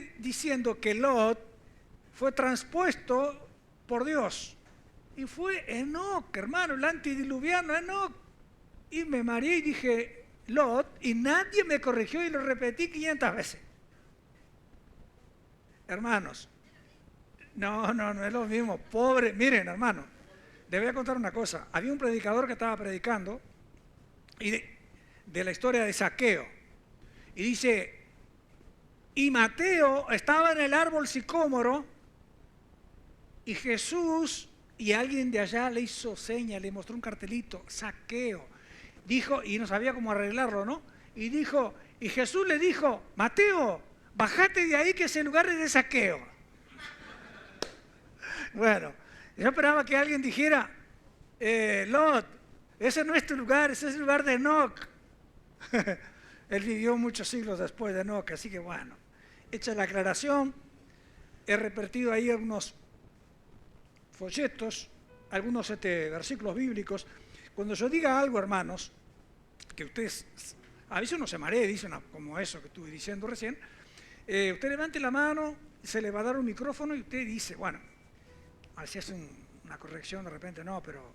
sigue diciendo que Lot fue transpuesto por Dios. Y fue Enoc, hermano, el antidiluviano Enoc. Y me mareé y dije Lot, y nadie me corrigió y lo repetí 500 veces. Hermanos, no es lo mismo. Pobre, miren, hermano, les voy a contar una cosa. Había un predicador que estaba predicando y de la historia de Zaqueo. Y dice, y Mateo estaba en el árbol sicómoro y Jesús, y alguien de allá le hizo seña, le mostró un cartelito, Zaqueo. Dijo, y no sabía cómo arreglarlo, ¿no? Y dijo, y Jesús le dijo, Mateo, bájate de ahí que ese lugar es de Zaqueo. Bueno, yo esperaba que alguien dijera, Lot, ese no es tu lugar, ese es el lugar de Enoc. Él vivió muchos siglos después de Enoc, así que bueno, hecha la aclaración, he repartido ahí algunos folletos, algunos versículos bíblicos. Cuando yo diga algo, hermanos, que ustedes, a veces uno se marea y dice como eso que estuve diciendo recién, usted levante la mano, se le va a dar un micrófono y usted dice, bueno, a ver si hace una corrección de repente, no, pero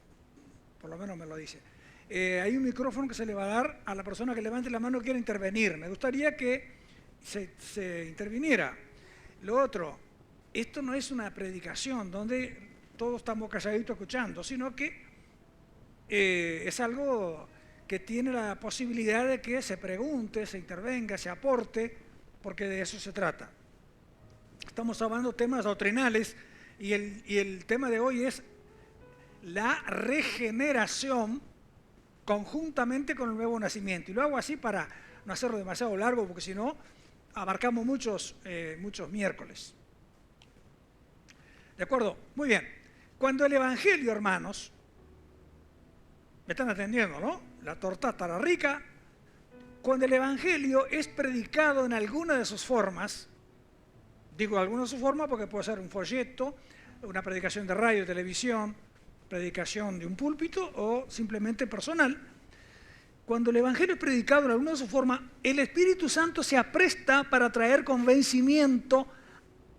por lo menos me lo dice. Hay un micrófono que se le va a dar a la persona que levante la mano y quiera intervenir. Me gustaría que se interviniera. Lo otro, esto no es una predicación donde todos estamos calladitos escuchando, sino que es algo que tiene la posibilidad de que se pregunte, se intervenga, se aporte, porque de eso se trata. Estamos hablando de temas doctrinales y el tema de hoy es la regeneración conjuntamente con el nuevo nacimiento. Y lo hago así para no hacerlo demasiado largo, porque si no, abarcamos muchos miércoles. ¿De acuerdo? Muy bien. Cuando el Evangelio, hermanos, me están atendiendo, ¿no? La torta estará rica. Cuando el Evangelio es predicado en alguna de sus formas, digo alguna de sus formas porque puede ser un folleto, una predicación de radio, televisión, predicación de un púlpito o simplemente personal. Cuando el Evangelio es predicado en alguna de sus formas, el Espíritu Santo se apresta para traer convencimiento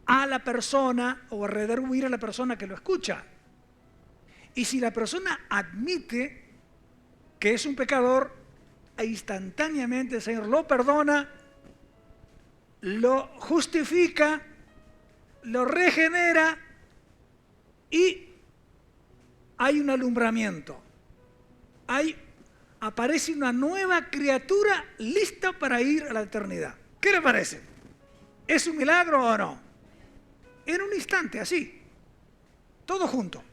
a la persona o a redarguir a la persona que lo escucha. Y si la persona admite que es un pecador, instantáneamente el Señor lo perdona, lo justifica, lo regenera y hay un alumbramiento. Aparece una nueva criatura lista para ir a la eternidad. ¿Qué le parece? ¿Es un milagro o no? En un instante, así, todo junto.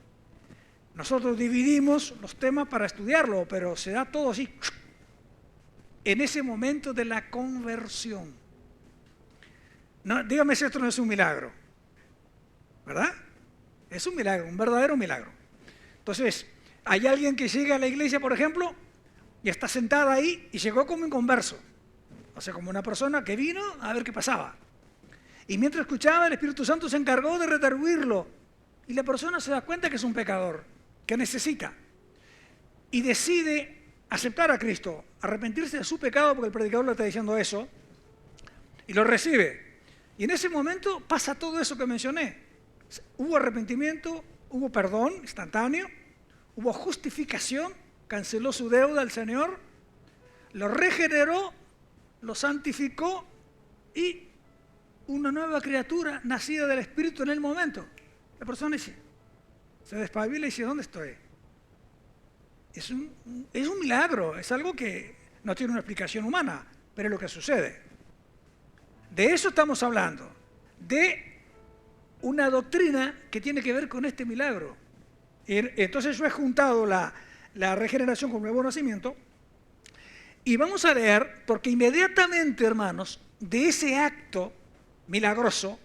Nosotros dividimos los temas para estudiarlo, pero se da todo así, en ese momento de la conversión. No, dígame si esto no es un milagro, ¿verdad? Es un milagro, un verdadero milagro. Entonces, hay alguien que llega a la iglesia, por ejemplo, y está sentada ahí y llegó como un converso. O sea, como una persona que vino a ver qué pasaba. Y mientras escuchaba, el Espíritu Santo se encargó de redarguirlo. Y la persona se da cuenta que es un pecador, que necesita. Y decide aceptar a Cristo, arrepentirse de su pecado, porque el predicador le está diciendo eso, y lo recibe. Y en ese momento pasa todo eso que mencioné. Hubo arrepentimiento, hubo perdón instantáneo, hubo justificación, canceló su deuda al Señor, lo regeneró, lo santificó y una nueva criatura nacida del Espíritu en el momento. La persona dice, se despabila y dice, ¿dónde estoy? Es un milagro, es algo que no tiene una explicación humana, pero es lo que sucede. De eso estamos hablando, de una doctrina que tiene que ver con este milagro. Entonces yo he juntado la regeneración con el nuevo nacimiento y vamos a leer, porque inmediatamente, hermanos, de ese acto milagroso,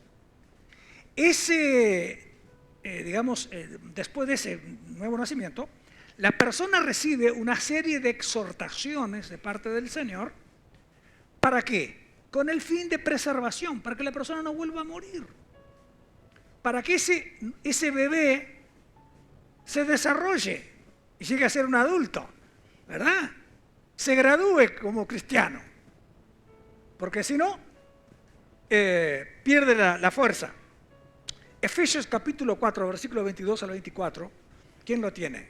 después de ese nuevo nacimiento, la persona recibe una serie de exhortaciones de parte del Señor. ¿Para qué? Con el fin de preservación, para que la persona no vuelva a morir. Para que ese bebé se desarrolle y llegue a ser un adulto, ¿verdad? Se gradúe como cristiano. Porque si no, pierde la fuerza. Efesios capítulo 4, versículo 22 al 24. ¿Quién lo tiene?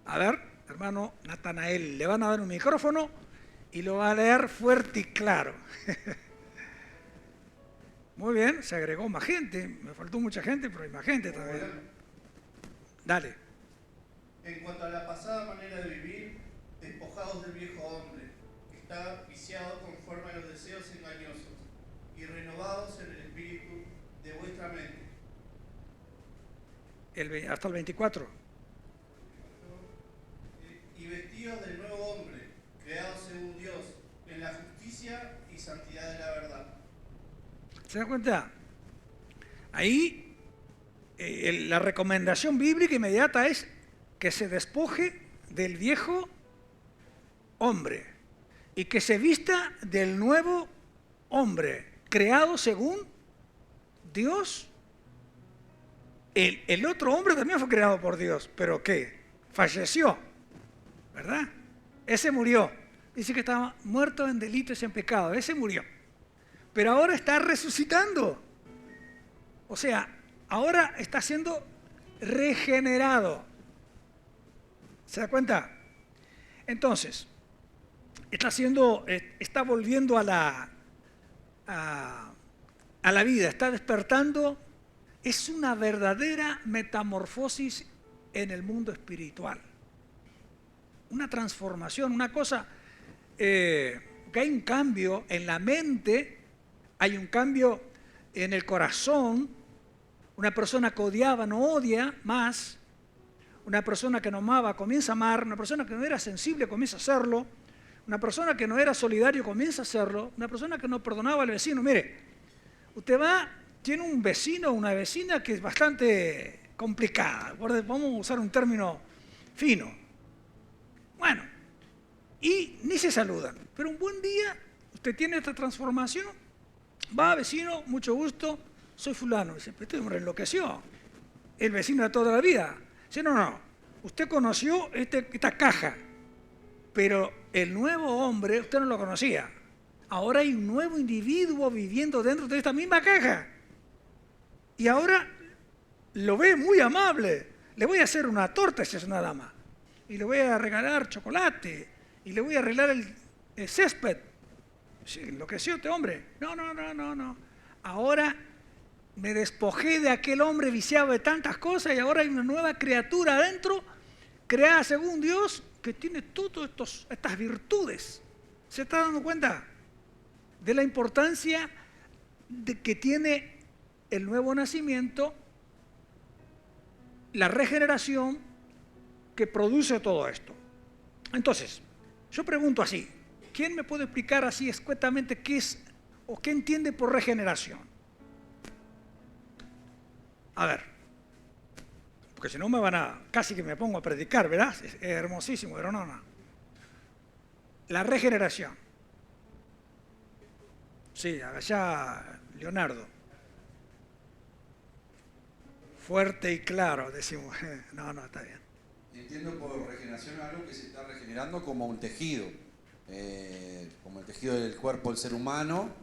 A ver, hermano Natanael, le van a dar un micrófono y lo va a leer fuerte y claro. Muy bien, se agregó más gente, me faltó mucha gente, pero hay más gente también. Dale. En cuanto a la pasada manera de vivir, despojados del viejo hombre, que está viciado conforme a los deseos engañosos, y renovados en el espíritu de vuestra mente. Hasta el 24. Y vestidos del nuevo hombre, creado según Dios, en la justicia y santidad de la verdad. ¿Se dan cuenta? Ahí la recomendación bíblica inmediata es que se despoje del viejo hombre y que se vista del nuevo hombre, creado según Dios. El otro hombre también fue creado por Dios, pero ¿qué? Falleció, ¿verdad? Ese murió. Dice que estaba muerto en delitos y en pecado. Ese murió. Pero ahora está resucitando. O sea, ahora está siendo regenerado. ¿Se da cuenta? Entonces, está volviendo a la vida, está despertando. Es una verdadera metamorfosis en el mundo espiritual. Una transformación, una cosa que hay un cambio en la mente, hay un cambio en el corazón. Una persona que odiaba no odia más. Una persona que no amaba comienza a amar. Una persona que no era sensible comienza a hacerlo. Una persona que no era solidario comienza a hacerlo. Una persona que no perdonaba al vecino. Mire, usted tiene un vecino o una vecina que es bastante complicada. Vamos a usar un término fino. Bueno, y ni se saludan. Pero un buen día usted tiene esta transformación. Va, vecino, mucho gusto, soy fulano. Dice, pero este hombre enloqueció. El vecino de toda la vida. Dice, no. Usted conoció esta caja, pero el nuevo hombre usted no lo conocía. Ahora hay un nuevo individuo viviendo dentro de esta misma caja. Y ahora lo ve muy amable. Le voy a hacer una torta si es una dama. Y le voy a regalar chocolate. Y le voy a arreglar el césped. Sí, enloqueció este hombre. No. Ahora me despojé de aquel hombre viciado de tantas cosas y ahora hay una nueva criatura adentro, creada según Dios, que tiene todas estas virtudes. ¿Se está dando cuenta de la importancia que tiene el nuevo nacimiento, la regeneración que produce todo esto? Entonces, yo pregunto así, ¿quién me puede explicar así escuetamente qué es o qué entiende por regeneración? A ver, porque si no casi que me pongo a predicar, ¿verdad? Es hermosísimo, pero no. La regeneración. Sí, allá Leonardo. Fuerte y claro, decimos. No, está bien. Entiendo por regeneración algo que se está regenerando como un tejido, como el tejido del cuerpo del ser humano,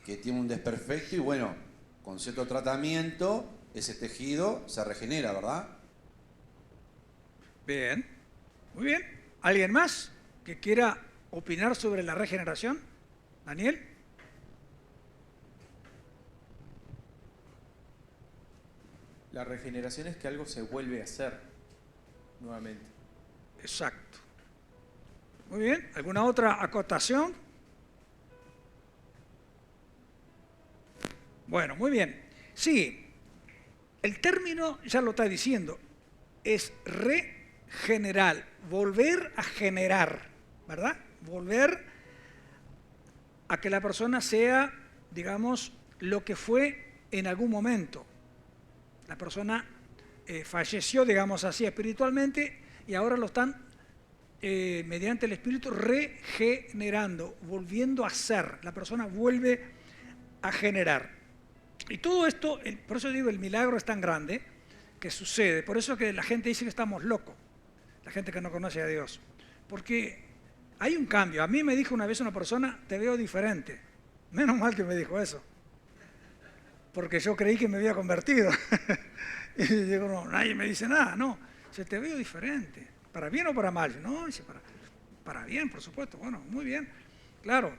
que tiene un desperfecto y bueno, con cierto tratamiento, ese tejido se regenera, ¿verdad? Bien, muy bien. ¿Alguien más que quiera opinar sobre la regeneración? ¿Daniel? La regeneración es que algo se vuelve a hacer nuevamente. Exacto. Muy bien. ¿Alguna otra acotación? Bueno, muy bien. Sí, el término ya lo está diciendo. Es regenerar, volver a generar, ¿verdad? Volver a que la persona sea, digamos, lo que fue en algún momento. La persona falleció, digamos así, espiritualmente y ahora lo están, mediante el Espíritu, regenerando, volviendo a ser. La persona vuelve a generar. Y todo esto, por eso digo, el milagro es tan grande que sucede. Por eso que la gente dice que estamos locos, la gente que no conoce a Dios. Porque hay un cambio. A mí me dijo una vez una persona, te veo diferente. Menos mal que me dijo eso. Porque yo creí que me había convertido. Y digo, no, nadie me dice nada, no. Se te veo diferente. ¿Para bien o para mal? No, dice, para bien, por supuesto. Bueno, muy bien. Claro.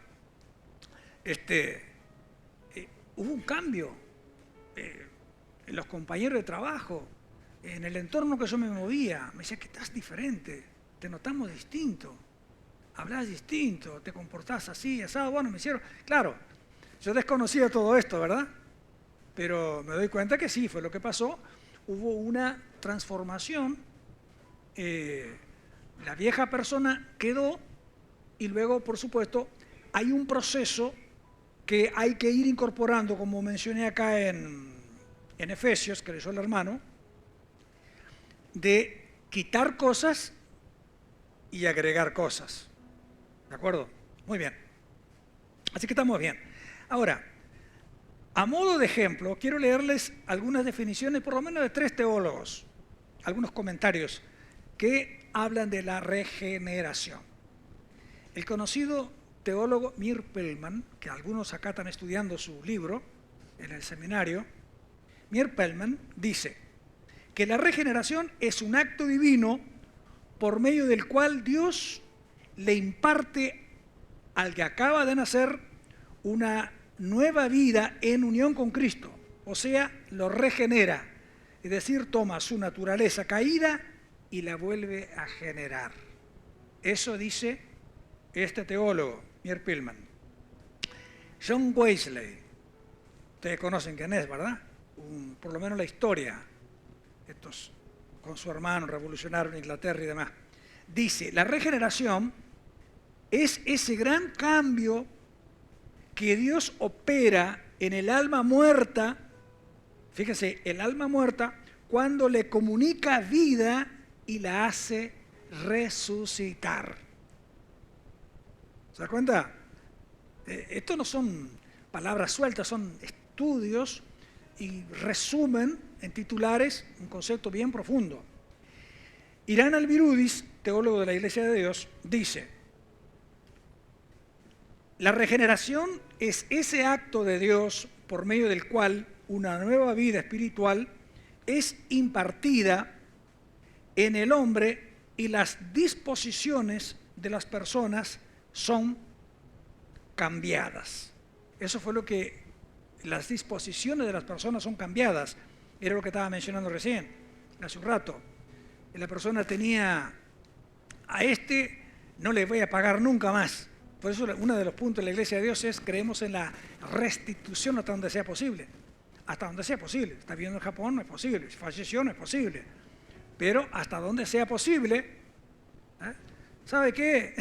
Hubo un cambio en los compañeros de trabajo, en el entorno que yo me movía. Me decía que estás diferente, te notamos distinto, hablas distinto, te comportás así, asado. Bueno, me hicieron... Claro, yo desconocía todo esto, ¿verdad? Pero me doy cuenta que sí, fue lo que pasó. Hubo una transformación. La vieja persona quedó y luego, por supuesto, hay un proceso que hay que ir incorporando, como mencioné acá en Efesios, que leyó el hermano, de quitar cosas y agregar cosas. ¿De acuerdo? Muy bien. Así que estamos bien. Ahora, a modo de ejemplo, quiero leerles algunas definiciones, por lo menos de 3 teólogos, algunos comentarios que hablan de la regeneración. El conocido teólogo Mir Pellman, que algunos acá están estudiando su libro en el seminario, Mir Pellman dice que la regeneración es un acto divino por medio del cual Dios le imparte al que acaba de nacer una nueva vida en unión con Cristo, o sea, lo regenera, es decir, toma su naturaleza caída y la vuelve a generar. Eso dice este teólogo, Mir Pellman. John Wesley, ustedes conocen quién es, ¿verdad? Por lo menos la historia, estos con su hermano revolucionaron Inglaterra y demás. Dice, la regeneración es ese gran cambio que Dios opera en el alma muerta, fíjese, el alma muerta, cuando le comunica vida y la hace resucitar. ¿Se da cuenta? Esto no son palabras sueltas, son estudios y resumen en titulares un concepto bien profundo. Irán Al-Birudis, teólogo de la Iglesia de Dios, dice: la regeneración es ese acto de Dios por medio del cual una nueva vida espiritual es impartida en el hombre y las disposiciones de las personas son cambiadas. Eso fue lo que las disposiciones de las personas son cambiadas. Era lo que estaba mencionando recién, hace un rato. La persona tenía, a este no le voy a pagar nunca más. Por eso uno de los puntos de la Iglesia de Dios es, creemos en la restitución hasta donde sea posible. Hasta donde sea posible. Está viviendo en Japón, no es posible. Si falleció, no es posible. Pero hasta donde sea posible, ¿eh? ¿Sabe qué?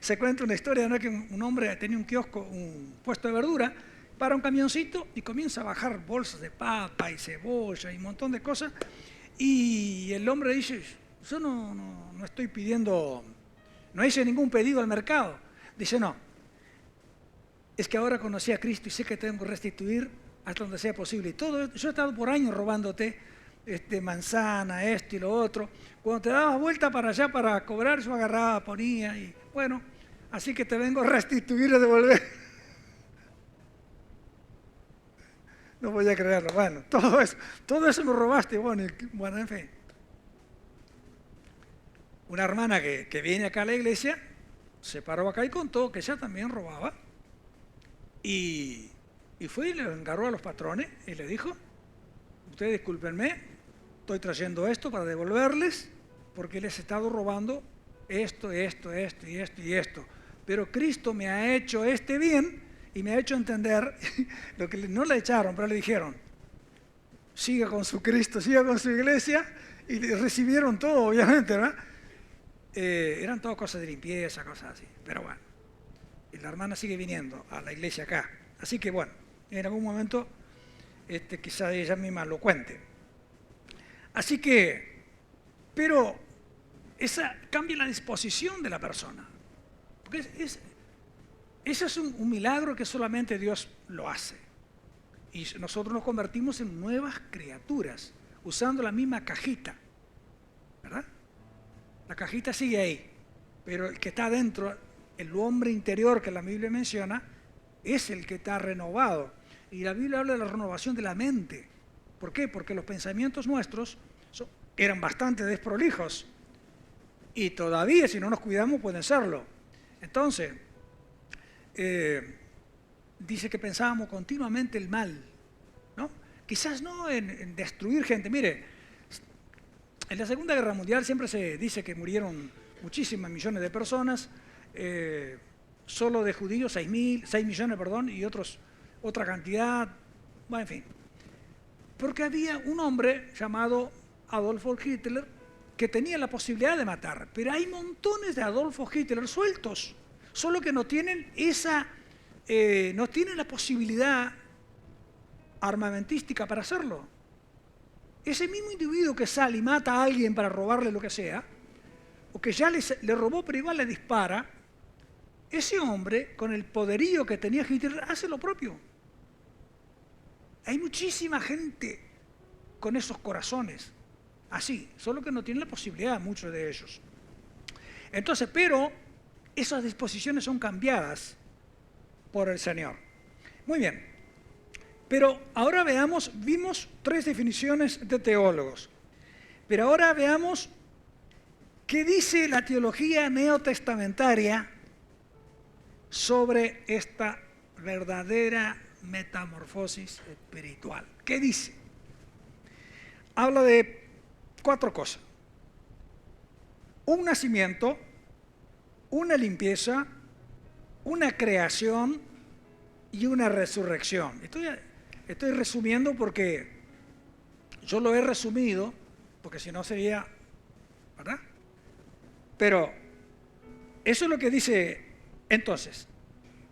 Se cuenta una historia, ¿no? Que un hombre tenía un kiosco, un puesto de verdura, para un camioncito y comienza a bajar bolsas de papa y cebolla y un montón de cosas. Y el hombre dice, yo no estoy pidiendo, no hice ningún pedido al mercado. Dice, no, es que ahora conocí a Cristo y sé que tengo que restituir hasta donde sea posible. Y todo, yo he estado por años robándote manzana, esto y lo otro. Cuando te dabas vuelta para allá para cobrar, yo agarraba, ponía y bueno, así que te vengo a restituir y a devolver. No voy a creerlo. Bueno, todo eso me robaste. Bueno, en fin. Una hermana que viene acá a la iglesia se paró acá y contó que ella también robaba. Y fue y le encargó a los patrones y le dijo, ustedes discúlpenme, estoy trayendo esto para devolverles porque les he estado robando esto. Pero Cristo me ha hecho bien y me ha hecho entender lo que no le echaron, pero le dijeron, siga con su Cristo, siga con su iglesia, y recibieron todo, obviamente, ¿verdad? Eran todas cosas de limpieza, cosas así, pero bueno. Y la hermana sigue viniendo a la iglesia acá. Así que bueno, en algún momento quizá ella misma lo cuente. Así que, pero esa cambia la disposición de la persona. Porque eso es un milagro que solamente Dios lo hace. Y nosotros nos convertimos en nuevas criaturas, usando la misma cajita, ¿verdad? La cajita sigue ahí, pero el que está adentro, el hombre interior que la Biblia menciona, es el que está renovado. Y la Biblia habla de la renovación de la mente. ¿Por qué? Porque los pensamientos nuestros eran bastante desprolijos. Y todavía, si no nos cuidamos, pueden serlo. Entonces, dice que pensábamos continuamente el mal, ¿no? Quizás no en destruir gente. Mire, en la Segunda Guerra Mundial siempre se dice que murieron muchísimas millones de personas, solo de judíos 6 millones, y otra cantidad, bueno, en fin. Porque había un hombre llamado Adolfo Hitler que tenía la posibilidad de matar, pero hay montones de Adolfo Hitler sueltos, solo que no tienen no tienen la posibilidad armamentística para hacerlo. Ese mismo individuo que sale y mata a alguien para robarle lo que sea, o que ya le robó pero igual le dispara, ese hombre, con el poderío que tenía Hitler, hace lo propio. Hay muchísima gente con esos corazones, así, solo que no tienen la posibilidad, muchos de ellos. Entonces, pero esas disposiciones son cambiadas por el Señor. Muy bien, pero ahora vimos 3 definiciones de teólogos, pero ahora veamos qué dice la teología neotestamentaria sobre esta verdadera metamorfosis espiritual. ¿Qué dice? Habla de 4 cosas: un nacimiento, una limpieza, una creación y una resurrección. Estoy resumiendo porque yo lo he resumido, porque si no sería, ¿verdad? Pero eso es lo que dice. Entonces,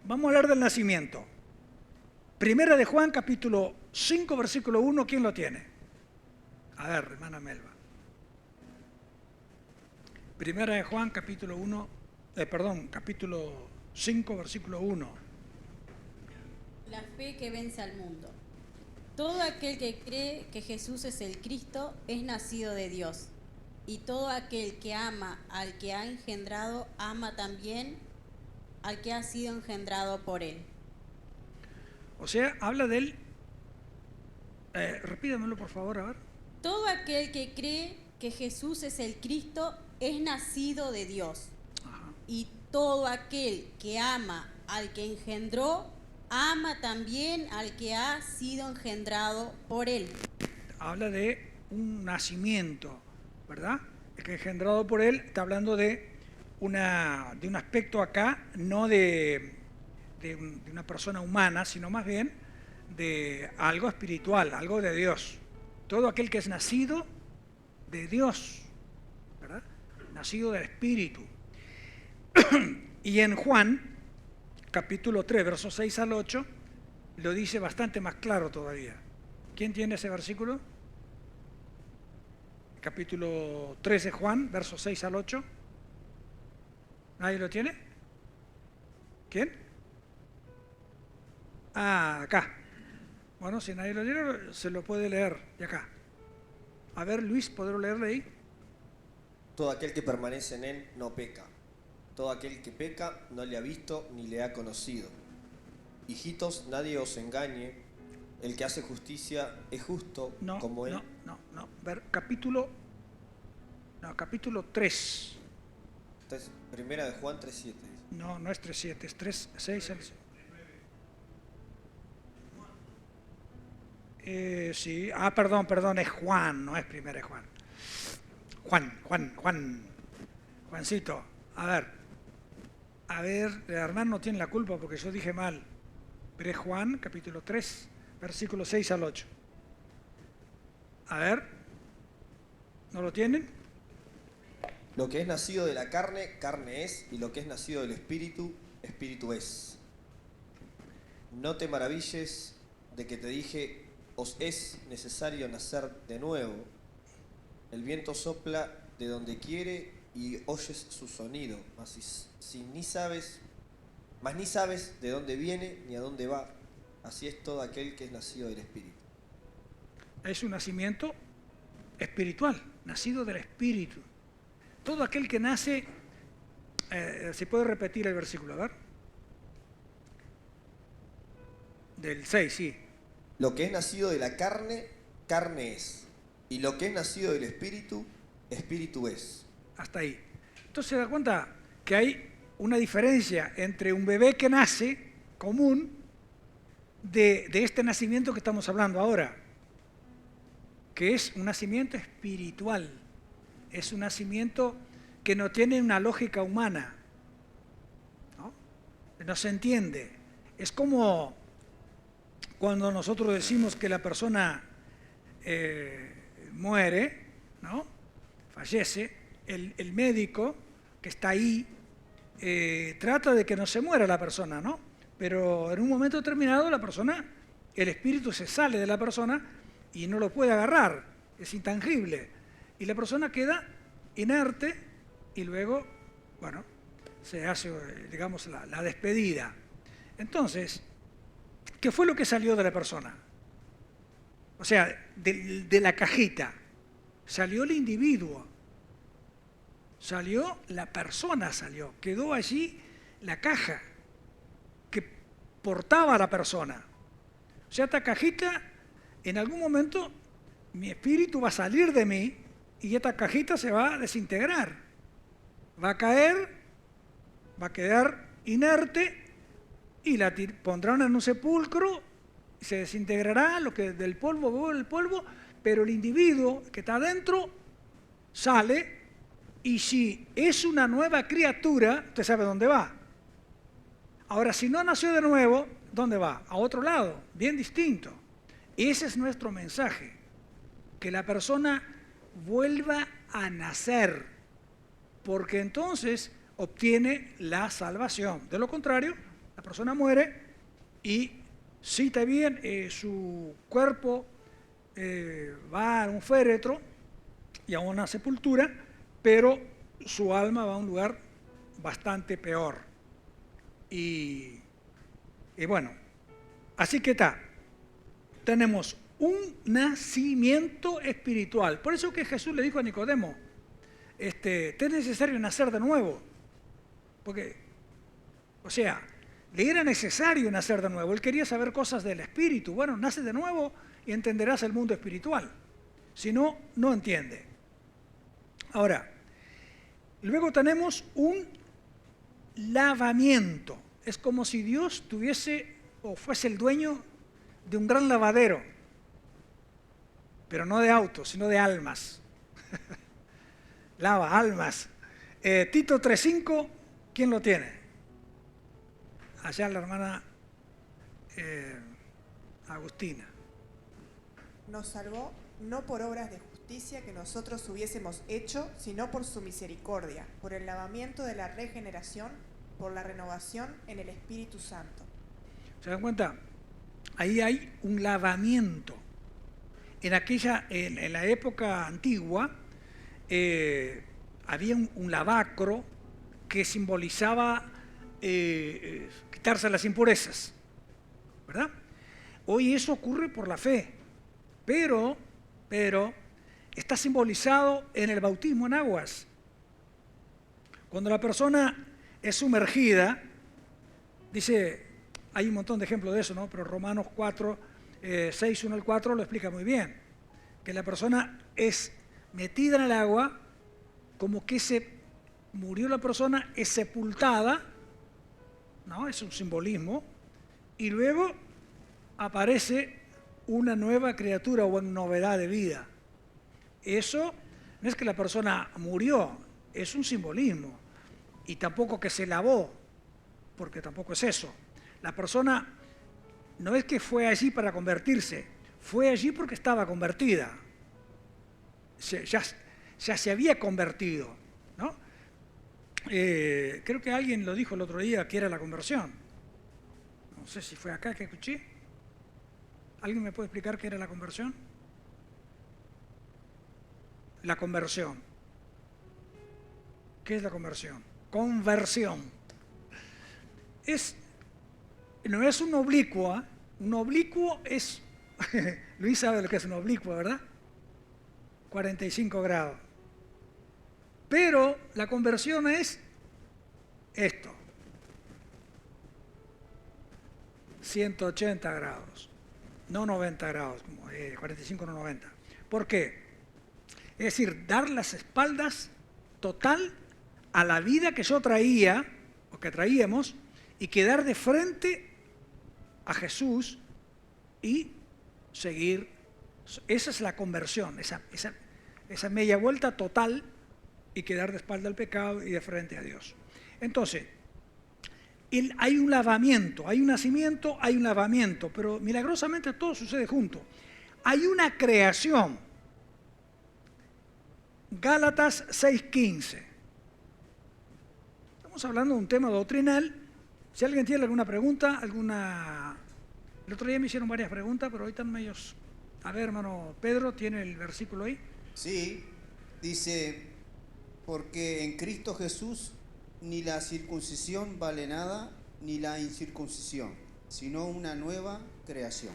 vamos a hablar del nacimiento. Primera de Juan, capítulo 5, versículo 1, ¿quién lo tiene? A ver, hermana Melba. Primera de Juan, capítulo 5, versículo 1. La fe que vence al mundo. Todo aquel que cree que Jesús es el Cristo es nacido de Dios. Y todo aquel que ama al que ha engendrado, ama también al que ha sido engendrado por él. O sea, habla del... repídamelo por favor, a ver. Todo aquel que cree que Jesús es el Cristo es nacido de Dios. Ajá. Y todo aquel que ama al que engendró, ama también al que ha sido engendrado por él. Habla de un nacimiento, ¿verdad? El que engendrado por él está hablando de un aspecto acá, no de una persona humana, sino más bien de algo espiritual, algo de Dios. Todo aquel que es nacido de Dios, ¿verdad? Nacido del Espíritu. Y en Juan, capítulo 3, versos 6 al 8, lo dice bastante más claro todavía. ¿Quién tiene ese versículo? Capítulo 3 de Juan, versos 6 al 8. ¿Nadie lo tiene? ¿Quién? Ah, acá. Bueno, si nadie lo tiene, se lo puede leer de acá. A ver, Luis, ¿podrás leerle ahí? Todo aquel que permanece en él no peca. Todo aquel que peca no le ha visto ni le ha conocido. Hijitos, nadie os engañe. El que hace justicia es justo como él. No. Ver, capítulo 3. Entonces, primera de Juan 3:7. No es 3:7, es 3:6 al 7. Sí, perdón, es Juan, no es primera de Juan. Juancito, a ver, el hermano no tiene la culpa porque yo dije mal, pero es Juan, capítulo 3, versículos 6 al 8. A ver, ¿no lo tienen? Lo que es nacido de la carne, carne es, y lo que es nacido del espíritu, espíritu es. No te maravilles de que te dije, os es necesario nacer de nuevo. El viento sopla de donde quiere y oyes su sonido, mas ni sabes de dónde viene ni a dónde va. Así es todo aquel que es nacido del Espíritu. Es un nacimiento espiritual, nacido del Espíritu. Todo aquel que nace, ¿se puede repetir el versículo? A ver. Del 6, sí. Lo que es nacido de la carne, carne es. Y lo que es nacido del espíritu, espíritu es. Hasta ahí. Entonces se da cuenta que hay una diferencia entre un bebé que nace común de este nacimiento que estamos hablando ahora, que es un nacimiento espiritual, es un nacimiento que no tiene una lógica humana, no se entiende. Es como cuando nosotros decimos que la persona muere, ¿no? Fallece, el médico que está ahí trata de que no se muera la persona, ¿no? Pero en un momento determinado la persona, el espíritu se sale de la persona y no lo puede agarrar, es intangible. Y la persona queda inerte y luego, bueno, se hace, digamos, la despedida. Entonces, ¿qué fue lo que salió de la persona? O sea, de la cajita. Salió el individuo. Salió la persona, salió. Quedó allí la caja que portaba a la persona. O sea, esta cajita, en algún momento, mi espíritu va a salir de mí y esta cajita se va a desintegrar. Va a caer, va a quedar inerte y la pondrán en un sepulcro y se desintegrará lo que del polvo, el polvo, pero el individuo que está adentro sale y si es una nueva criatura, usted sabe dónde va. Ahora, si no nació de nuevo, ¿dónde va? A otro lado, bien distinto. Ese es nuestro mensaje, que la persona vuelva a nacer, porque entonces obtiene la salvación. De lo contrario, la persona muere y sí, está bien, su cuerpo va a un féretro y a una sepultura, pero su alma va a un lugar bastante peor. Y bueno, así que tenemos un nacimiento espiritual. Por eso que Jesús le dijo a Nicodemo, te es necesario nacer de nuevo. Porque, o sea, le era necesario nacer de nuevo. Él quería saber cosas del espíritu. Bueno, nace de nuevo y entenderás el mundo espiritual. Si no, no entiende. Ahora, luego tenemos un lavamiento. Es como si Dios tuviese o fuese el dueño de un gran lavadero, pero no de autos, sino de almas. Lava almas. Tito 3:5, ¿quién lo tiene? Allá la hermana Agustina. Nos salvó no por obras de justicia que nosotros hubiésemos hecho, sino por su misericordia, por el lavamiento de la regeneración, por la renovación en el Espíritu Santo. ¿Se dan cuenta? Ahí hay un lavamiento. En la época antigua había un lavacro que simbolizaba quitarse las impurezas, ¿verdad? Hoy eso ocurre por la fe, pero está simbolizado en el bautismo en aguas. Cuando la persona es sumergida, dice, hay un montón de ejemplos de eso, ¿no? Pero Romanos 4, 6, 1 al 4 lo explica muy bien, que la persona es metida en el agua, como que murió la persona, es sepultada, ¿no? Es un simbolismo, y luego aparece una nueva criatura o una novedad de vida. Eso no es que la persona murió, es un simbolismo, y tampoco que se lavó, porque tampoco es eso. La persona no es que fue allí para convertirse, fue allí porque estaba convertida, ya se había convertido, ¿no? Creo que alguien lo dijo el otro día que era la conversión. No sé si fue acá que escuché. ¿Alguien me puede explicar qué era la conversión? La conversión. ¿Qué es la conversión? Conversión. No es un oblicuo, ¿eh? Un oblicuo es... Luis sabe lo que es un oblicuo, ¿verdad? 45 grados. Pero la conversión es esto. 180 grados, no 90 grados, como 45 no 90. ¿Por qué? Es decir, dar las espaldas total a la vida que yo traía, o que traíamos, y quedar de frente a Jesús y seguir. Esa es la conversión, esa media vuelta total y quedar de espalda al pecado y de frente a Dios. Entonces, hay un lavamiento, hay un nacimiento, hay un lavamiento, pero milagrosamente todo sucede junto. Hay una creación. Gálatas 6:15. Estamos hablando de un tema doctrinal. Si alguien tiene alguna pregunta, El otro día me hicieron varias preguntas, pero ahorita medios. A ver, hermano Pedro, ¿tiene el versículo ahí? Sí, dice, porque en Cristo Jesús ni la circuncisión vale nada, ni la incircuncisión, sino una nueva creación.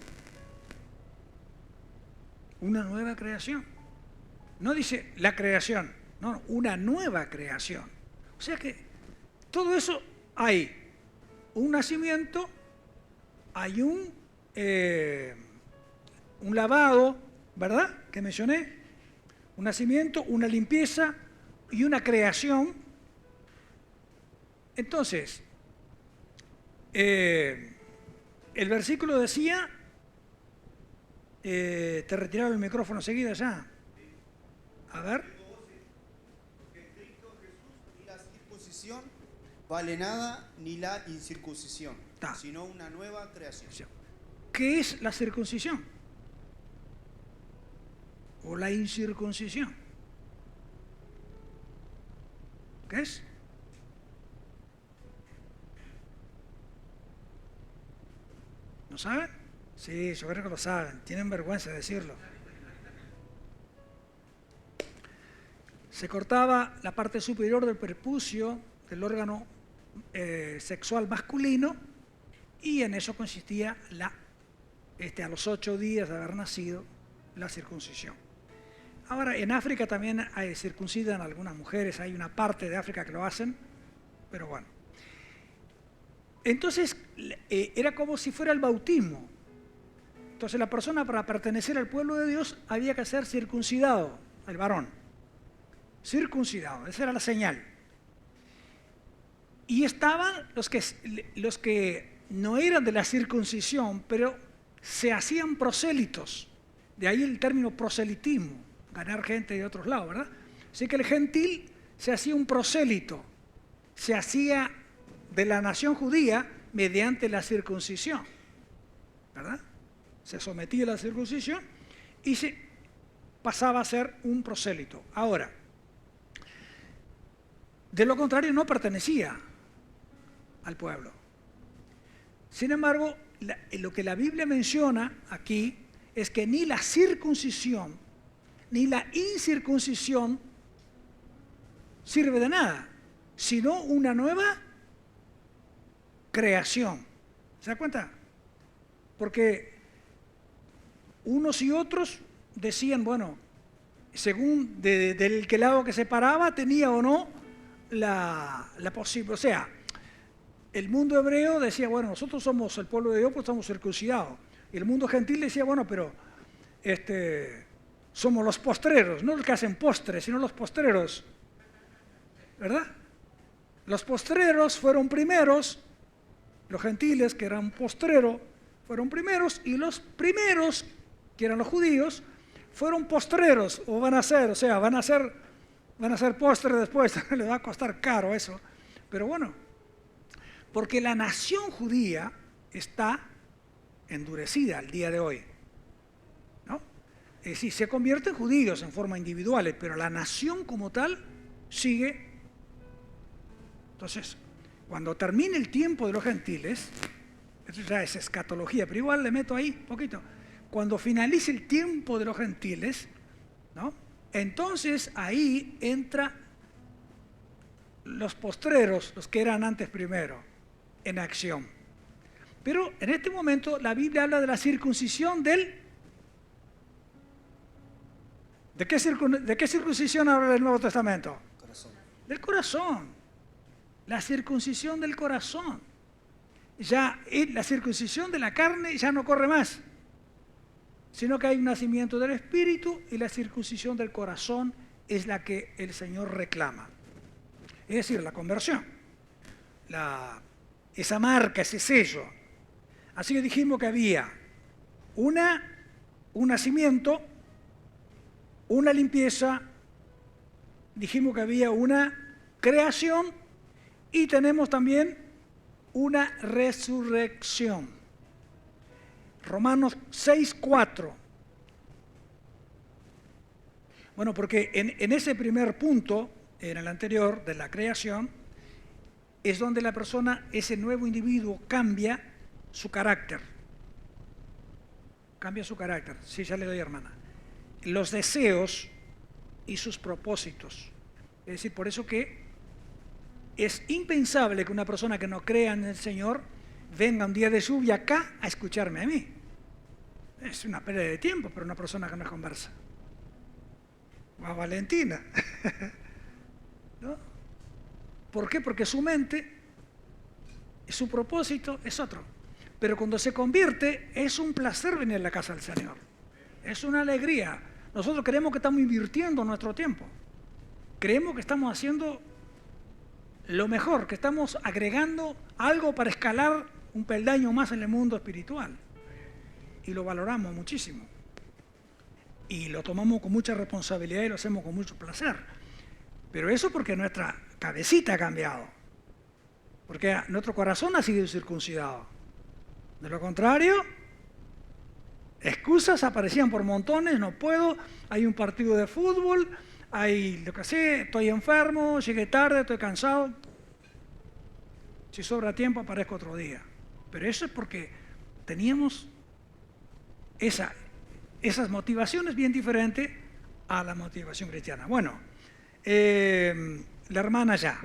Una nueva creación. No dice la creación, no, una nueva creación. O sea que todo eso hay un nacimiento, hay un lavado, ¿verdad? Que mencioné, un nacimiento, una limpieza y una creación. Entonces, el versículo decía, te retiraron el micrófono seguida ya. A ver. En Cristo Jesús ni la circuncisión vale nada, ni la incircuncisión, sino una nueva creación. ¿Qué es la circuncisión? ¿O la incircuncisión? ¿Qué es? ¿No saben? Sí, yo creo que lo saben. Tienen vergüenza de decirlo. Se cortaba la parte superior del prepucio, del órgano sexual masculino, y en eso consistía a los 8 días de haber nacido, la circuncisión. Ahora, en África también circuncidan algunas mujeres, hay una parte de África que lo hacen, pero bueno. Entonces, era como si fuera el bautismo. Entonces, la persona para pertenecer al pueblo de Dios había que ser circuncidado, el varón. Circuncidado, esa era la señal. Y estaban los que no eran de la circuncisión, pero se hacían prosélitos. De ahí el término proselitismo, ganar gente de otros lados, ¿verdad? Así que el gentil se hacía un prosélito, se hacía de la nación judía mediante la circuncisión, ¿verdad? Se sometía a la circuncisión y se pasaba a ser un prosélito. Ahora, de lo contrario no pertenecía al pueblo. Sin embargo, lo que la Biblia menciona aquí es que ni la circuncisión ni la incircuncisión sirve de nada, sino una nueva creación. ¿Se da cuenta? Porque unos y otros decían, bueno, según del que lado que se paraba, tenía o no la posible. O sea, el mundo hebreo decía, bueno, nosotros somos el pueblo de Dios, pues estamos circuncidados. Y el mundo gentil decía, bueno, pero somos los postreros, no los que hacen postres, sino los postreros, ¿verdad? Los postreros fueron primeros, los gentiles, que eran postreros, fueron primeros, y los primeros, que eran los judíos, fueron postreros, o van a ser, o sea, van a ser postres después, les va a costar caro eso, pero bueno, porque la nación judía está endurecida al día de hoy, ¿no? Es decir, se convierten en judíos en forma individual, pero la nación como tal sigue. Entonces, cuando termine el tiempo de los gentiles, eso ya es escatología, pero igual le meto ahí un poquito, cuando finalice el tiempo de los gentiles, ¿no? Entonces ahí entra los postreros, los que eran antes primero, en acción. Pero en este momento la Biblia habla de la circuncisión ¿de qué circuncisión habla el Nuevo Testamento? Corazón. Del corazón. La circuncisión del corazón. ya la circuncisión de la carne ya no corre más, sino que hay un nacimiento del Espíritu y la circuncisión del corazón es la que el Señor reclama. Es decir, la conversión, esa marca, ese sello. Así que dijimos que había un nacimiento, una limpieza, dijimos que había una creación y tenemos también una resurrección. Romanos 6:4. Bueno, porque en ese primer punto, en el anterior, de la creación, es donde la persona, ese nuevo individuo, cambia su carácter. Cambia su carácter. Sí, ya le doy, hermana. Los deseos y sus propósitos. Es decir, por eso que es impensable que una persona que no crea en el Señor venga un día de lluvia acá a escucharme a mí. Es una pérdida de tiempo para una persona que no conversa. O a Valentina. ¿No? ¿Por qué? Porque su mente, su propósito es otro. Pero cuando se convierte, es un placer venir a la casa del Señor. Es una alegría. Nosotros creemos que estamos invirtiendo nuestro tiempo. Creemos que estamos haciendo lo mejor, que estamos agregando algo para escalar un peldaño más en el mundo espiritual. Y lo valoramos muchísimo. Y lo tomamos con mucha responsabilidad y lo hacemos con mucho placer. Pero eso porque nuestra cabecita ha cambiado. Porque nuestro corazón ha sido circuncidado. De lo contrario, excusas aparecían por montones, no puedo, hay un partido de fútbol, hay lo que sé, estoy enfermo, llegué tarde, estoy cansado. Si sobra tiempo aparezco otro día. Pero eso es porque teníamos esas motivaciones bien diferentes a la motivación cristiana. Bueno, la hermana ya.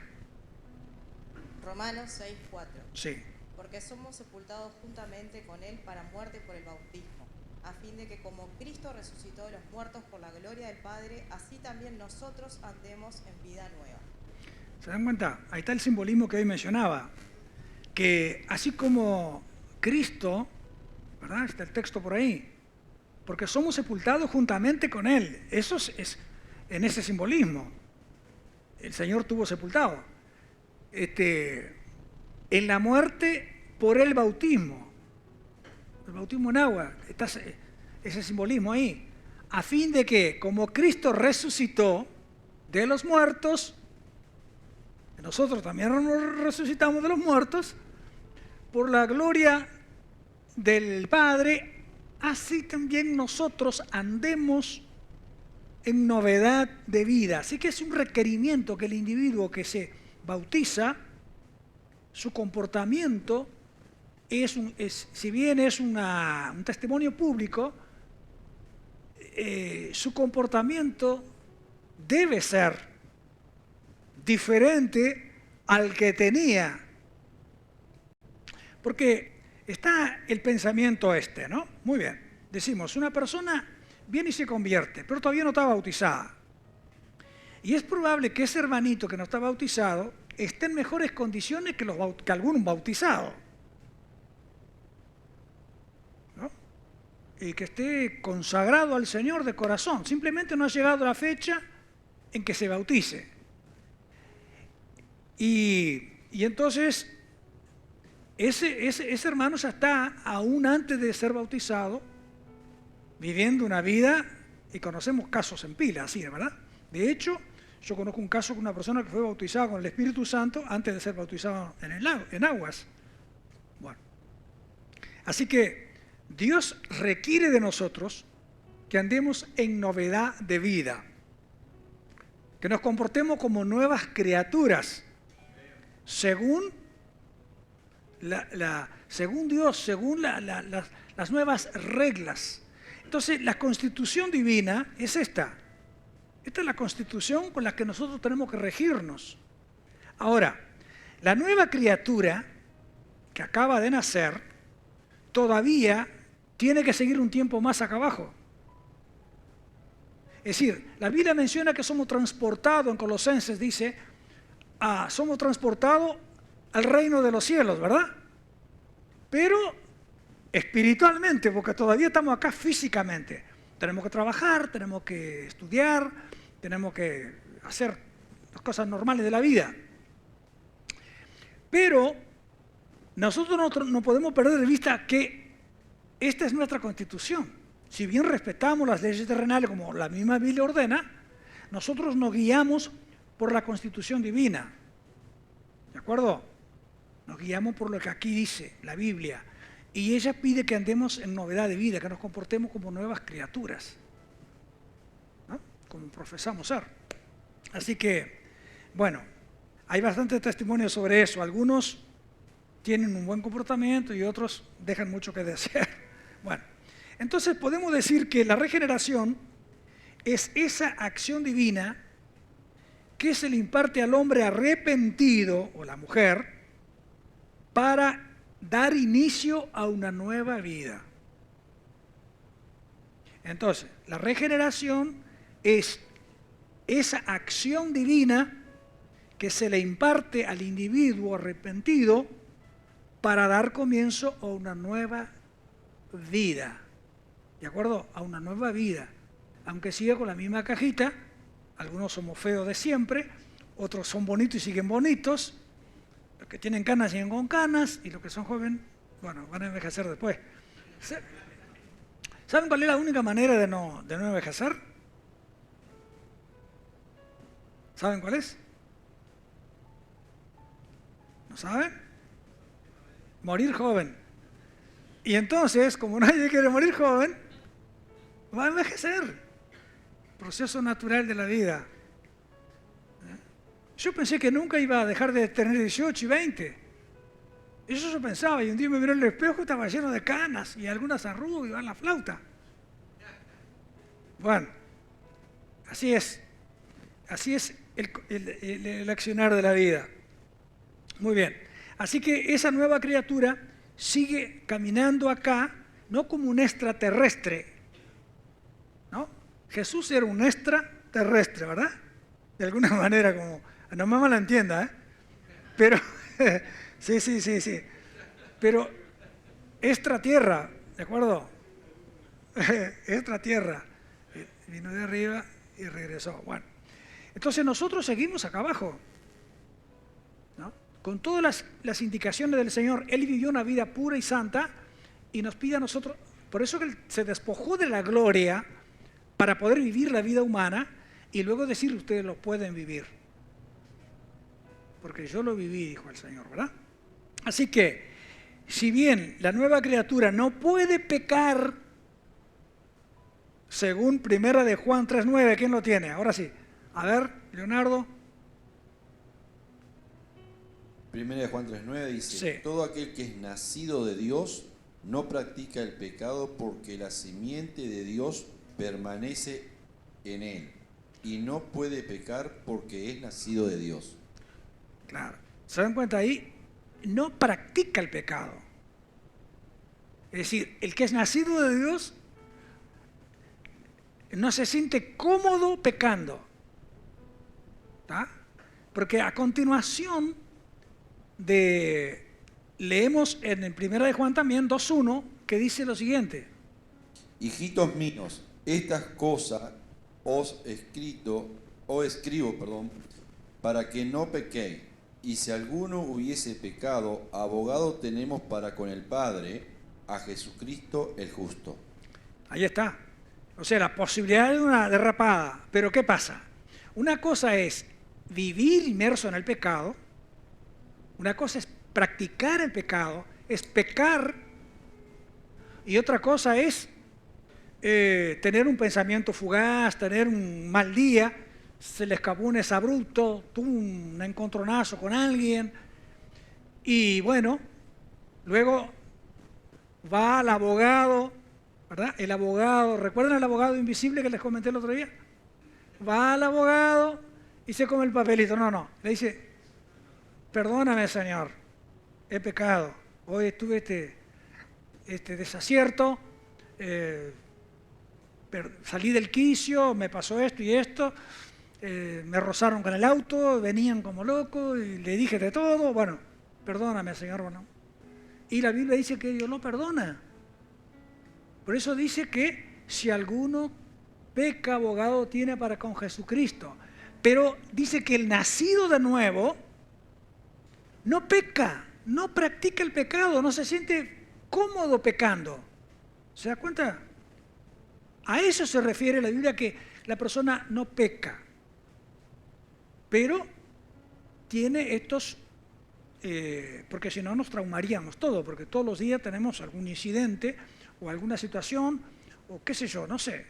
Romanos 6:4. Sí. Porque somos sepultados juntamente con Él para muerte por el bautismo, a fin de que como Cristo resucitó de los muertos por la gloria del Padre, así también nosotros andemos en vida nueva. ¿Se dan cuenta? Ahí está el simbolismo que hoy mencionaba, que así como Cristo, ¿verdad? Está el texto por ahí, porque somos sepultados juntamente con Él. Eso es en ese simbolismo. El Señor tuvo sepultado. En la muerte por el bautismo en agua, está ese simbolismo ahí, a fin de que como Cristo resucitó de los muertos, nosotros también nos resucitamos de los muertos, por la gloria del Padre, así también nosotros andemos en novedad de vida. Así que es un requerimiento que el individuo que se bautiza, su comportamiento si bien es un testimonio público, su comportamiento debe ser diferente al que tenía. Porque está el pensamiento ¿no? Muy bien. Decimos, una persona viene y se convierte, pero todavía no está bautizada. Y es probable que ese hermanito que no está bautizado esté en mejores condiciones que algún bautizado. ¿No? Y que esté consagrado al Señor de corazón. Simplemente no ha llegado la fecha en que se bautice. Y entonces, ese hermano ya está, aún antes de ser bautizado, viviendo una vida, y conocemos casos en pila, así, ¿verdad? De hecho, yo conozco un caso con una persona que fue bautizada con el Espíritu Santo antes de ser bautizado en aguas. Bueno, así que Dios requiere de nosotros que andemos en novedad de vida, que nos comportemos como nuevas criaturas, según Dios, según las nuevas reglas. Entonces, la constitución divina es esta. Esta es la constitución con la que nosotros tenemos que regirnos. Ahora, la nueva criatura que acaba de nacer todavía tiene que seguir un tiempo más acá abajo. Es decir, la Biblia menciona que somos transportados, en Colosenses dice, somos transportados al reino de los cielos, ¿verdad? pero espiritualmente, porque todavía estamos acá físicamente. Tenemos que trabajar, tenemos que estudiar, tenemos que hacer las cosas normales de la vida. Pero nosotros no podemos perder de vista que esta es nuestra constitución. Si bien respetamos las leyes terrenales como la misma Biblia ordena, nosotros nos guiamos por la constitución divina. ¿De acuerdo? Nos guiamos por lo que aquí dice la Biblia. Y ella pide que andemos en novedad de vida, que nos comportemos como nuevas criaturas, ¿no? Como profesamos ser. Así que, bueno, hay bastantes testimonios sobre eso. Algunos tienen un buen comportamiento y otros dejan mucho que desear. Bueno, entonces podemos decir que la regeneración es esa acción divina que se le imparte al hombre arrepentido, o la mujer, para dar inicio a una nueva vida. Entonces, la regeneración es esa acción divina que se le imparte al individuo arrepentido para dar comienzo a una nueva vida. ¿De acuerdo? A una nueva vida. Aunque siga con la misma cajita, algunos somos feos de siempre, otros son bonitos y siguen bonitos, los que tienen canas siguen con canas, y los que son jóvenes, bueno, van a envejecer después. ¿Saben cuál es la única manera de no envejecer? ¿Saben cuál es? ¿No saben? Morir joven. Y entonces, como nadie quiere morir joven, va a envejecer. Proceso natural de la vida. Yo pensé que nunca iba a dejar de tener 18 y 20. Eso yo pensaba, y un día me miré en el espejo y estaba lleno de canas y algunas arrugas y iba en la flauta. Bueno, así es el accionar de la vida. Muy bien, así que esa nueva criatura sigue caminando acá, no como un extraterrestre, ¿no? Jesús era un extraterrestre, ¿verdad? De alguna manera, como, no me malentienda, ¿eh? Pero, sí. Pero extratierra, ¿de acuerdo? Extratierra. Vino de arriba y regresó. Bueno, entonces nosotros seguimos acá abajo, ¿no? Con todas las indicaciones del Señor. Él vivió una vida pura y santa y nos pide a nosotros, por eso que Él se despojó de la gloria para poder vivir la vida humana y luego decir, ustedes lo pueden vivir. Porque yo lo viví, dijo el Señor, ¿verdad? Así que, si bien la nueva criatura no puede pecar, según Primera de Juan 3:9, ¿quién lo tiene? Ahora sí. A ver, Leonardo. Primera de Juan 3:9 dice, Sí. Todo aquel que es nacido de Dios no practica el pecado porque la simiente de Dios permanece en él y no puede pecar porque es nacido de Dios. Claro. ¿Se dan cuenta ahí? No practica el pecado. Es decir, el que es nacido de Dios no se siente cómodo pecando. ¿Tá? Porque a continuación leemos en el 1 de Juan también 2:1 que dice lo siguiente. Hijitos míos, estas cosas os escribo, para que no pequéis. Y si alguno hubiese pecado, abogado tenemos para con el Padre, a Jesucristo el justo. Ahí está. O sea, la posibilidad de una derrapada. Pero ¿qué pasa? Una cosa es vivir inmerso en el pecado, una cosa es practicar el pecado, es pecar, y otra cosa es tener un pensamiento fugaz, tener un mal día, se le escapó un exabrupto, tuvo un encontronazo con alguien, y bueno, luego va al abogado, ¿verdad? El abogado, ¿recuerdan el abogado invisible que les comenté el otro día? Va al abogado y se come el papelito. No, le dice, perdóname, Señor, he pecado, hoy tuve este desacierto, salí del quicio, me pasó esto y esto, me rozaron con el auto, venían como locos y le dije de todo, bueno, perdóname, Señor, bueno. Y la Biblia dice que Dios lo perdona. Por eso dice que si alguno peca, abogado tiene para con Jesucristo. Pero dice que el nacido de nuevo no peca, no practica el pecado, no se siente cómodo pecando. ¿Se da cuenta? A eso se refiere la Biblia, que la persona no peca, pero tiene estos, porque si no nos traumaríamos todo, porque todos los días tenemos algún incidente o alguna situación, o qué sé yo, no sé.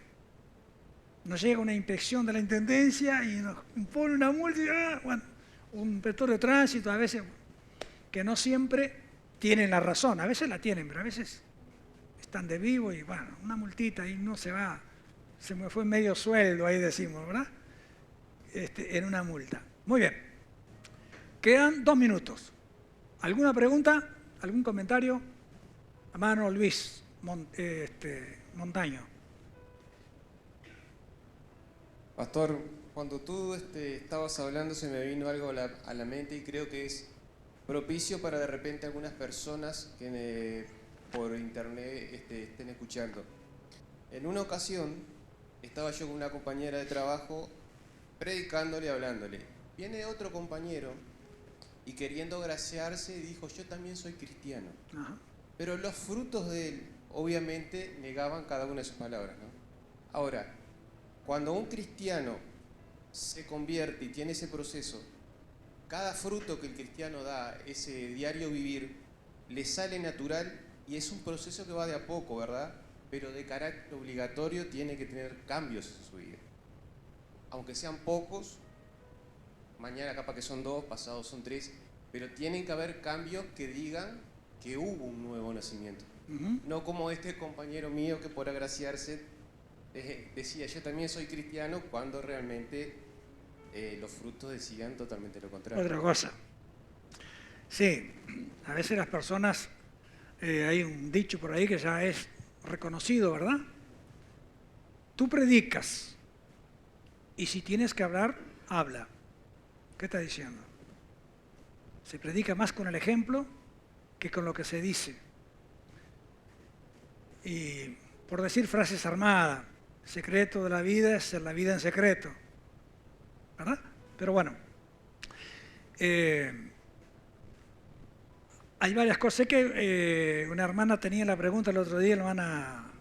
Nos llega una inspección de la Intendencia y nos pone una multa, y, bueno, un inspector de tránsito, a veces que no siempre tienen la razón, a veces la tienen, pero a veces están de vivo y bueno, una multita y no se va, se me fue medio sueldo, ahí decimos, ¿verdad? En una multa. Muy bien, quedan 2 minutos. ¿Alguna pregunta? ¿Algún comentario? A mano Luis Montaño. Pastor, cuando tú estabas hablando se me vino algo a la mente y creo que es propicio para de repente algunas personas que por internet estén escuchando. En una ocasión estaba yo con una compañera de trabajo predicándole, hablándole. Viene otro compañero y queriendo graciarse dijo, yo también soy cristiano. Ajá. Pero los frutos de él obviamente negaban cada una de sus palabras, ¿no? Ahora, cuando un cristiano se convierte y tiene ese proceso, cada fruto que el cristiano da, ese diario vivir, le sale natural y es un proceso que va de a poco, ¿verdad? Pero de carácter obligatorio tiene que tener cambios en su vida. Aunque sean pocos, mañana capaz que son 2, pasado son 3, pero tienen que haber cambios que digan que hubo un nuevo nacimiento. No como este compañero mío que por agraciarse decía yo también soy cristiano cuando realmente los frutos decían totalmente lo contrario. Otra cosa. Sí, a veces las personas, hay un dicho por ahí que ya es reconocido, ¿verdad? Tú predicas y si tienes que hablar, habla. ¿Qué está diciendo? Se predica más con el ejemplo que con lo que se dice. Y por decir frases armadas, secreto de la vida es la vida en secreto, ¿verdad? Pero bueno, hay varias cosas. Sé que una hermana tenía la pregunta el otro día, la hermana,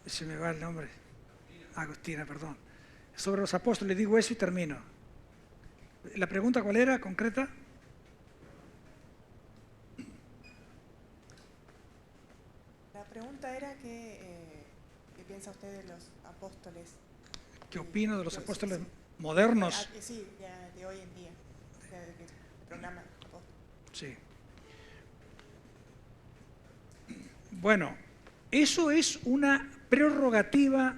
se me va el nombre, Agustina, perdón, sobre los apóstoles. Digo eso y termino. ¿La pregunta cuál era, concreta? La pregunta era qué piensa usted de los apóstoles. ¿Qué opino de los apóstoles modernos? Sí, de hoy en día, del programa apóstol. Sí. Bueno, eso es una prerrogativa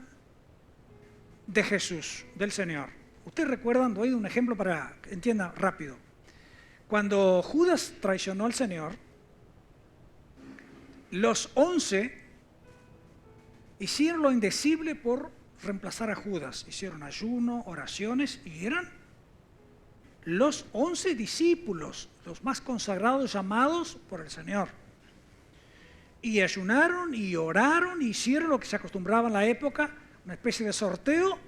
de Jesús, del Señor. Ustedes recuerdan, doy un ejemplo para que entiendan rápido. Cuando Judas traicionó al Señor, los 11 hicieron lo indecible por reemplazar a Judas. Hicieron ayuno, oraciones y eran los 11 discípulos, los más consagrados, llamados por el Señor. Y ayunaron y oraron, hicieron lo que se acostumbraba en la época, una especie de sorteo,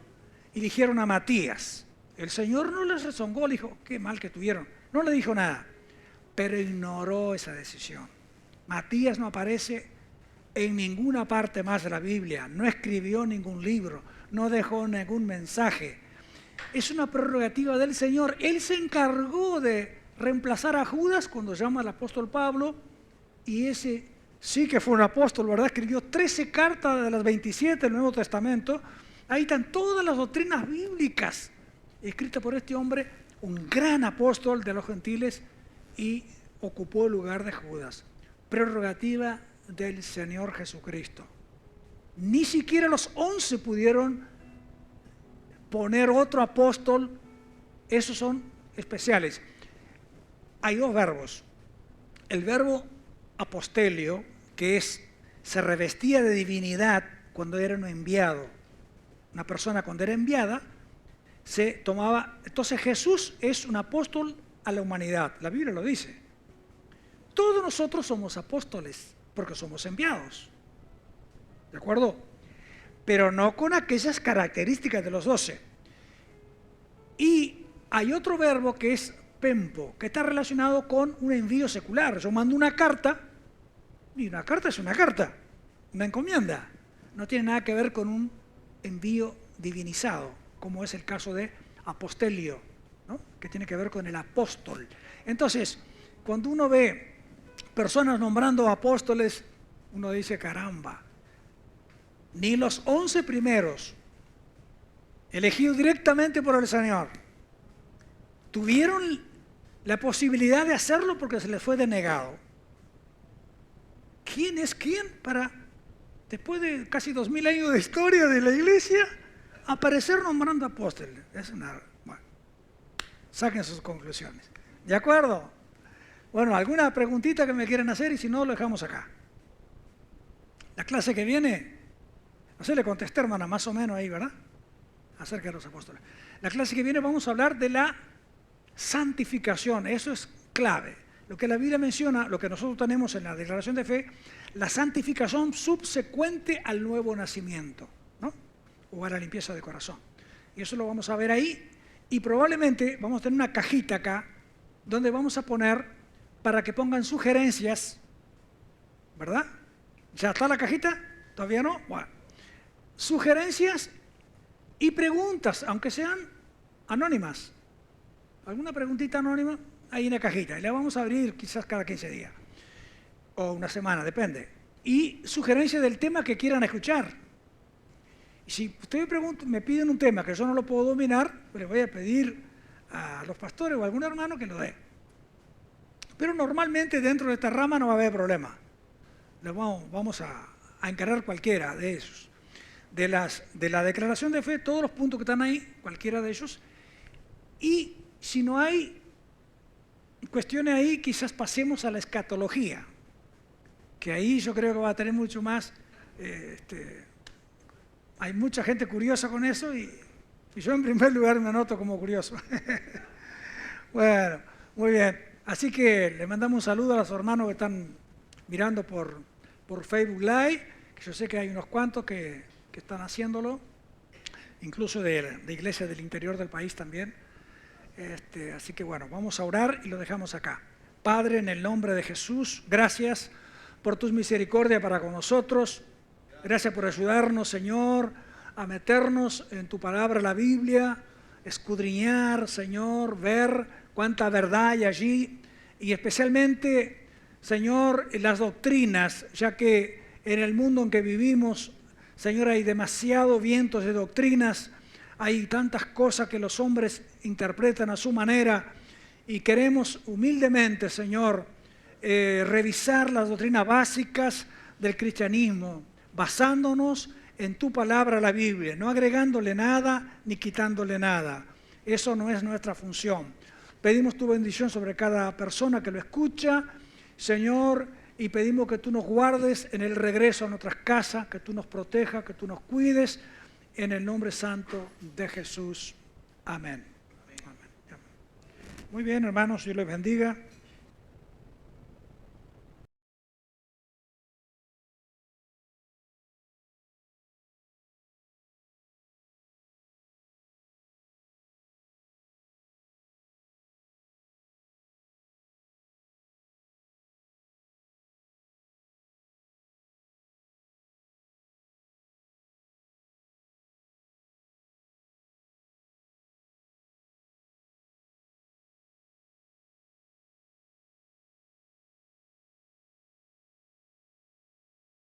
y eligieron a Matías. El Señor no les rezongó, le dijo, qué mal que tuvieron. No le dijo nada, pero ignoró esa decisión. Matías no aparece en ninguna parte más de la Biblia, no escribió ningún libro, no dejó ningún mensaje. Es una prerrogativa del Señor. Él se encargó de reemplazar a Judas cuando llama al apóstol Pablo, y ese sí que fue un apóstol, ¿verdad? Escribió 13 cartas de las 27 del Nuevo Testamento. Ahí están todas las doctrinas bíblicas escritas por este hombre, un gran apóstol de los gentiles, y ocupó el lugar de Judas. Prerrogativa del Señor Jesucristo. Ni siquiera los 11 pudieron poner otro apóstol. Esos son especiales. Hay 2 verbos. El verbo apostelio, que se revestía de divinidad cuando era un enviado. Una persona cuando era enviada se tomaba. Entonces Jesús es un apóstol a la humanidad. La Biblia lo dice. Todos nosotros somos apóstoles porque somos enviados. ¿De acuerdo? Pero no con aquellas características de los 12. Y hay otro verbo que es pempo, que está relacionado con un envío secular. Yo mando una carta, y una carta es una carta, una encomienda. No tiene nada que ver con un envío divinizado, como es el caso de apostelio, ¿no? Que tiene que ver con el apóstol. Entonces, cuando uno ve personas nombrando apóstoles, uno dice, caramba, ni los 11 primeros, elegidos directamente por el Señor, tuvieron la posibilidad de hacerlo porque se les fue denegado. ¿Quién es quién para, después de casi 2000 años de historia de la iglesia, aparecer nombrando apóstoles? Es una, bueno, saquen sus conclusiones. ¿De acuerdo? Bueno, ¿alguna preguntita que me quieran hacer? Y si no, lo dejamos acá. La clase que viene, no sé, le contesté, hermana, más o menos ahí, ¿verdad? Acerca de los apóstoles. La clase que viene vamos a hablar de la santificación. Eso es clave. Lo que la Biblia menciona, lo que nosotros tenemos en la declaración de fe, la santificación subsecuente al nuevo nacimiento, ¿no? O a la limpieza de corazón. Y eso lo vamos a ver ahí. Y probablemente vamos a tener una cajita acá donde vamos a poner para que pongan sugerencias, ¿verdad? ¿Ya está la cajita? ¿Todavía no? Bueno. Sugerencias y preguntas, aunque sean anónimas. ¿Alguna preguntita anónima? Ahí en la cajita. Y la vamos a abrir quizás cada 15 días. O una semana, depende. Y sugerencias del tema que quieran escuchar. Y si ustedes me piden un tema que yo no lo puedo dominar, pues les voy a pedir a los pastores o a algún hermano que lo dé. Pero normalmente dentro de esta rama no va a haber problema. Vamos a encarar cualquiera de esos. De la declaración de fe, todos los puntos que están ahí, cualquiera de ellos. Y si no hay cuestiones ahí, quizás pasemos a la escatología, que ahí yo creo que va a tener mucho más, hay mucha gente curiosa con eso y yo en primer lugar me anoto como curioso. Bueno, muy bien. Así que le mandamos un saludo a los hermanos que están mirando por Facebook Live, que yo sé que hay unos cuantos que están haciéndolo, incluso de iglesias del interior del país también. Así que bueno, vamos a orar y lo dejamos acá. Padre, en el nombre de Jesús, gracias por tus misericordias para con nosotros. Gracias por ayudarnos, Señor, a meternos en tu palabra, la Biblia, escudriñar, Señor, ver cuánta verdad hay allí y especialmente, Señor, las doctrinas, ya que en el mundo en que vivimos, Señor, hay demasiados vientos de doctrinas, hay tantas cosas que los hombres interpretan a su manera y queremos humildemente, Señor, revisar las doctrinas básicas del cristianismo, basándonos en tu palabra, la Biblia, no agregándole nada ni quitándole nada. Eso no es nuestra función. Pedimos tu bendición sobre cada persona que lo escucha, Señor, y pedimos que tú nos guardes en el regreso a nuestras casas, que tú nos protejas, que tú nos cuides, en el nombre santo de Jesús. Amén. Amén. Muy bien, hermanos, Dios les bendiga.